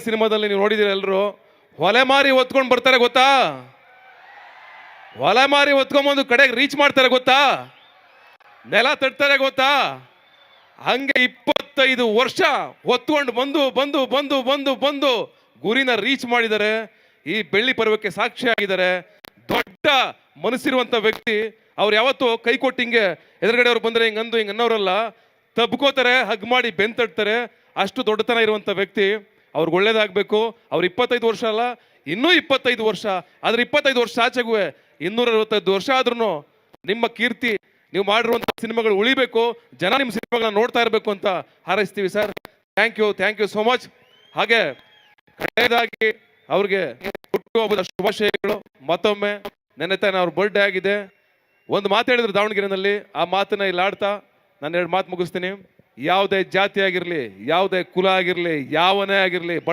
ಸಿನಿಮಾದಲ್ಲಿ ನೀವು ನೋಡಿದಿರ ಎಲ್ಲರೂ, ಹೊಲೆ ಮಾರಿ ಹೊತ್ಕೊಂಡು ಬರ್ತಾರೆ ಗೊತ್ತಾ? ಹೊಲೆ ಮಾರಿ ಹೊತ್ಕೊಂಡ್ಬಂದು ಕಡೆಗೆ ರೀಚ್ ಮಾಡ್ತಾರೆ ಗೊತ್ತಾ? ನೆಲ ತಟ್ತಾರೆ ಗೊತ್ತಾ? ಹಂಗೆ 25 ವರ್ಷ ಹೊತ್ಕೊಂಡು ಬಂದು ಬಂದು ಬಂದು ಬಂದು ಬಂದು ಗುರಿನ ರೀಚ್ ಮಾಡಿದ್ದಾರೆ. ಈ ಬೆಳ್ಳಿ ಪರ್ವಕ್ಕೆ ಸಾಕ್ಷಿ ಆಗಿದ್ದಾರೆ. ದೊಡ್ಡ ಮನಸ್ಸಿರುವಂತ ವ್ಯಕ್ತಿ. ಅವ್ರು ಯಾವತ್ತೂ ಕೈ ಕೊಟ್ಟು ಹಿಂಗೆ ಎದುರುಗಡೆ ಅವ್ರು ಬಂದ್ರೆ ಹಿಂಗಂದು ಹಿಂಗೆ ಅನ್ನೋರಲ್ಲ, ತಬ್ಕೋತಾರೆ, ಹಗ್ ಮಾಡಿ ಬೆಂತಡ್ತಾರೆ. ಅಷ್ಟು ದೊಡ್ಡತನ ಇರುವಂತ ವ್ಯಕ್ತಿ. ಅವ್ರಿಗೆ ಒಳ್ಳೇದಾಗಬೇಕು. ಅವ್ರು 25 ವರ್ಷ ಅಲ್ಲ, ಇನ್ನೂ 25 ವರ್ಷ, ಆದ್ರೆ 25 ವರ್ಷ ಆಚೆಗೂ 265 ವರ್ಷ ಆದ್ರೂ ನಿಮ್ಮ ಕೀರ್ತಿ, ನೀವು ಮಾಡಿರುವಂತ ಸಿನಿಮಾಗಳು ಉಳಿಬೇಕು, ಜನ ನಿಮ್ಮ ಸಿನಿಮಾಗಳನ್ನ ನೋಡ್ತಾ ಇರಬೇಕು ಅಂತ ಹಾರೈಸ್ತೀವಿ sir. Thank you so much. ಹಾಗೆ ಕಡೆಯದಾಗಿ ಅವ್ರಿಗೆ ಹುಟ್ಟುಹಬ್ಬದ ಶುಭಾಶಯಗಳು. ಮತ್ತೊಮ್ಮೆ ನೆನ್ನೆ ತಾನೆ ಅವ್ರ ಬರ್ಡೇ ಆಗಿದೆ. ಒಂದು ಮಾತು ಹೇಳಿದ್ರು ದಾವಣಗೆರೆನಲ್ಲಿ, ಆ ಮಾತನ್ನ ಇಲ್ಲಿ ಆಡ್ತಾ ನಾನು 2 ಮಾತು ಮುಗಿಸ್ತೀನಿ. ಯಾವುದೇ ಜಾತಿ ಆಗಿರಲಿ, ಯಾವುದೇ ಕುಲ ಆಗಿರಲಿ, ಯಾವನೇ ಆಗಿರಲಿ, ಬಡ